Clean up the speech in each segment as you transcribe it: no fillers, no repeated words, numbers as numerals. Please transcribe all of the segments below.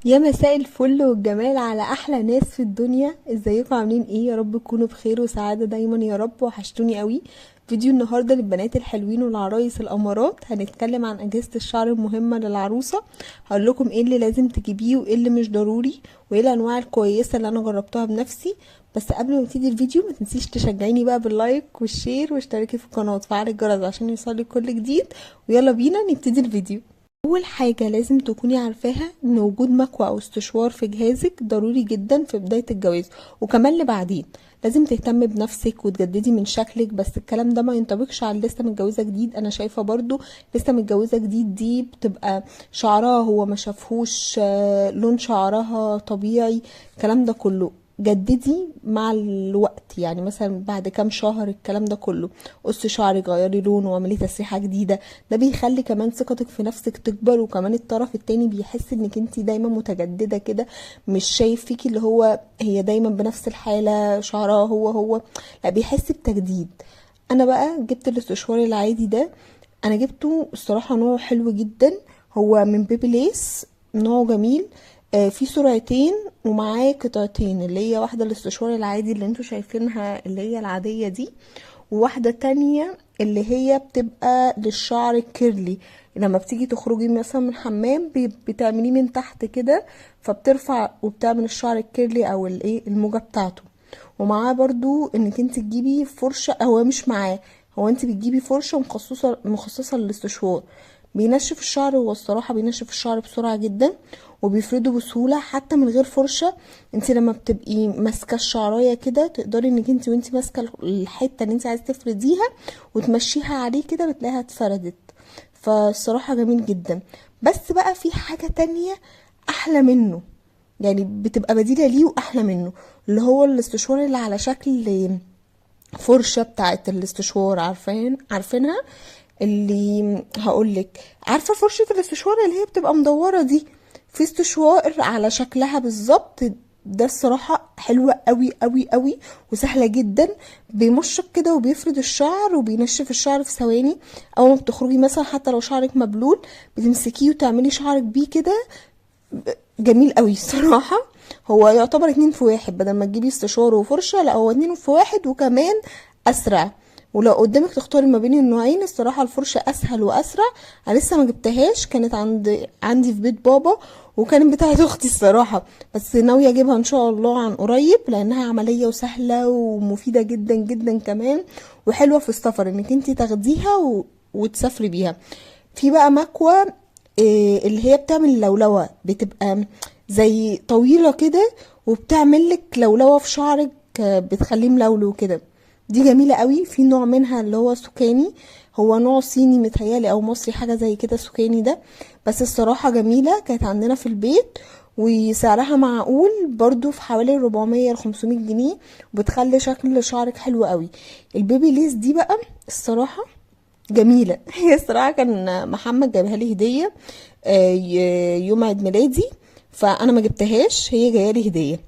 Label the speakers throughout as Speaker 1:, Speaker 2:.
Speaker 1: يا مساء الفل والجمال على احلى ناس في الدنيا. ازيكم؟ عاملين ايه؟ يا رب تكونوا بخير وسعاده دايما يا رب. وحشتوني قوي. فيديو النهارده للبنات الحلوين والعرايس الامارات. هنتكلم عن اجهزه الشعر المهمه للعروسه. هقول لكم ايه اللي لازم تجيبيه وايه اللي مش ضروري، وايه الانواع الكويسه اللي انا جربتها بنفسي. بس قبل ما نبتدي الفيديو ما تنسيش تشجعيني بقى باللايك والشير واشتركي في القناه وتفعلي الجرس عشان يوصلك كل جديد. ويلا بينا نبتدي الفيديو. اول حاجة لازم تكوني عارفاها ان وجود مكوى او استشوار في جهازك ضروري جدا في بداية الجواز وكمان لبعدين. لازم تهتمي بنفسك وتجددي من شكلك، بس الكلام ده ما ينطبقش على لسه متجوزة جديد. انا شايفة برضو لسه متجوزة جديد دي بتبقى شعرها هو ما شافهوش، لون شعرها طبيعي. الكلام ده كله جددي مع الوقت، يعني مثلا بعد كام شهر الكلام ده كله قصي شعرك، غيري لونه واعملي تسريحة جديدة. ده بيخلي كمان ثقتك في نفسك تكبر، وكمان الطرف التاني بيحس انك انتي دايما متجددة كده، مش شايف فيكي اللي هو هي دايما بنفس الحالة شعرها هو. لا، بيحس بتجديد. انا بقى جبت الاستشوار العادي ده. انا جبته الصراحة نوعه حلو جدا. هو من بيبي ليس، نوعه جميل. في سرعتين ومعاه قطعتين، اللي هي واحدة الاستشوار العادي اللي انتوا شايفينها اللي هي العادية دي، وواحدة تانية اللي هي بتبقى للشعر الكيرلي. لما بتيجي تخرجي مثلا من حمام بتعمليه من تحت كده، فبترفع وبتعمل الشعر الكيرلي او الايه الموجة بتاعته. ومعاه برضو انك انت تجيبي فرشة. هو مش معاه، هو انت بتجيبي فرشة مخصصة للاستشوار. بينشف الشعر، هو الصراحة بينشف الشعر بسرعة جدا وبيفرده بسهولة حتى من غير فرشة. انت لما بتبقي ماسكة الشعراية كده تقدري انك انت وانت ماسكة الحتة اللي انت عايزة تفرديها وتمشيها عليه كده بتلاقيها اتفردت. فالصراحة جميل جدا. بس بقى في حاجة تانية احلى منه، يعني بتبقى بديلة ليه واحلى منه، اللي هو الاستشوار اللي على شكل فرشة بتاعت الاستشوار. عارفينها؟ اللي هقولك، عارفة فرشة الاستشوار اللي هي بتبقى مدورة دي؟ في استشوار على شكلها بالظبط. ده الصراحة حلوة قوي قوي قوي وسهلة جدا. بيمشط كده وبيفرد الشعر وبينشف الشعر في ثواني. اول ما بتخرجي مثلا حتى لو شعرك مبلول بتمسكيه وتعملي شعرك بيه كده. جميل قوي الصراحة. هو يعتبر اتنين في واحد، بدل ما تجيبي استشارة وفرشة لا هو اتنين في واحد وكمان اسرع. ولو قدامك تختاري ما بين النوعين الصراحة الفرشة اسهل واسرع. انا لسه ما جبتهاش، كانت عندي في بيت بابا وكانت بتاعت اختي الصراحة. بس ناوية اجيبها ان شاء الله عن قريب لانها عملية وسهلة ومفيدة جدا جدا كمان. وحلوة في السفر انك انتي تاخديها وتسافري بيها. في بقى مكوى اللي هي بتعمل لولوة، بتبقى زي طويلة كده وبتعمل لك لولوة في شعرك، بتخليه ملولو كده. دي جميلة قوي. في نوع منها اللي هو سكاني، هو نوع صيني متهيالي او مصري حاجة زي كده سكاني ده. بس الصراحة جميلة، كانت عندنا في البيت وسعرها معقول برضو في حوالي 400 ل 500 جنيه وبتخلي شكل شعرك حلو قوي. البيبي ليس دي بقى الصراحة جميلة. هي الصراحة كان محمد جابها لي هدية يوم عيد ميلادي، فأنا ما جبتهاش، هي جاية لي هدية.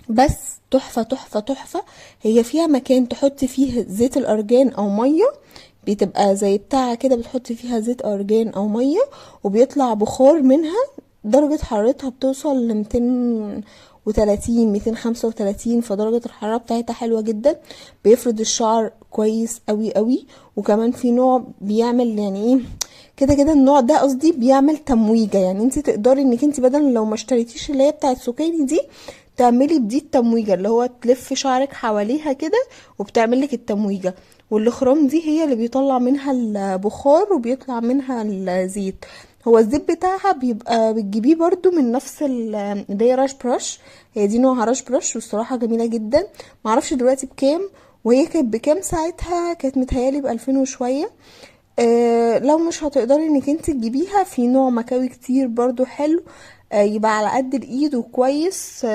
Speaker 1: بس تحفة تحفة تحفة. هي فيها مكان تحطي فيه زيت الأرجان أو مية، بتبقى زي بتاعة كده بتحطي فيها زيت أرجان أو مية وبيطلع بخار منها. درجة حرارتها بتوصل ل230 235، فدرجة الحرارة بتاعتها حلوة جدا. بيفرد الشعر كويس قوي قوي. وكمان في نوع بيعمل يعني ايه كده كده، النوع ده قصدي بيعمل تمويجة. يعني انت تقدري انك انت بدل لو ما اشتريتيش اللي هي بتاعت سوكاني دي تعملي بدي التمويجة اللي هو تلف شعرك حواليها كده وبتعملك التمويجة. والاخرام دي هي اللي بيطلع منها البخار وبيطلع منها الزيت. هو الزيت بتاعها بيبقى بتجيبيه برضو من نفس اللي هي راش براش. هي دي نوعها راش براش والصراحة جميلة جدا. معرفش دلوقتي بكام، وهي كانت بكام ساعتها؟ كانت متهيالي ب2000 وشوية. لو مش هتقدري انك انت تجيبيها، في نوع مكاوي كتير برضو حلو، يبقى على قد الايد وكويس.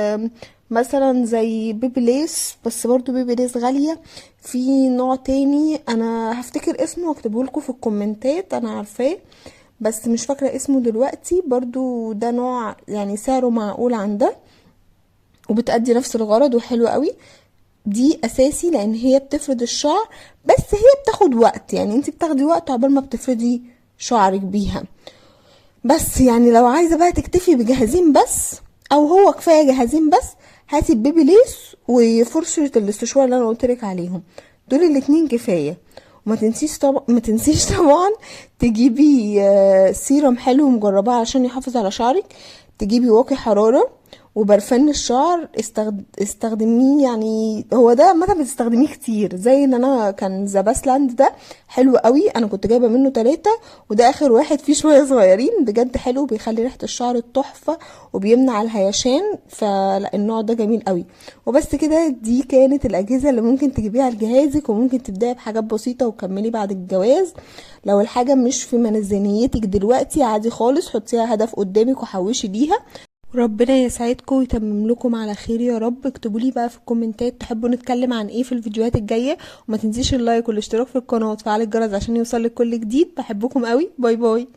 Speaker 1: مثلا زي بيبي ليس، بس برضو بيبي ليس غالية. في نوع تاني انا هفتكر اسمه واكتبه لكم في الكومنتات، انا عارفاه بس مش فاكرة اسمه دلوقتي. برضو ده نوع يعني سعره معقول عن ده وبتأدي نفس الغرض وحلو قوي. دي اساسي لان هي بتفرد الشعر، بس هي بتاخد وقت، يعني انت بتاخدي وقت عقبال ما بتفردي شعرك بيها. بس يعني لو عايزه بقى تكتفي بجهازين بس، او هو كفايه جهازين بس، هاتي البيبي ليس وفرشه الاستشوار اللي انا قلتلك عليهم، دول الاتنين كفايه. وما تنسيش طبعا ما تنسيش طبعا تجيبي سيرم حلو مجرباه عشان يحافظ على شعرك، تجيبي واقي حراره وبرفان الشعر استخدميه. يعني هو ده مثلا بتستخدميه كتير، زي ان انا كان زاباسلاند ده حلو قوي، انا كنت جايبه منه 3 وده اخر واحد فيه شويه صغيرين، بجد حلو، بيخلي ريحه الشعر تحفه وبيمنع الهيشان، فلا النوع ده جميل قوي. وبس كده، دي كانت الاجهزه اللي ممكن تجيبيها لجهازك، وممكن تبداي بحاجات بسيطه وكملي بعد الجواز. لو الحاجه مش في ميزانيتك دلوقتي عادي خالص، حطيها هدف قدامك وحوشي ليها. ربنا يسعدكم ويتمم لكم على خير يا رب. اكتبوا لي بقى في الكومنتات تحبوا نتكلم عن ايه في الفيديوهات الجايه، وما تنسيش اللايك والاشتراك في القناه وتفعيل الجرس عشان يوصلك كل جديد. بحبكم قوي، باي باي.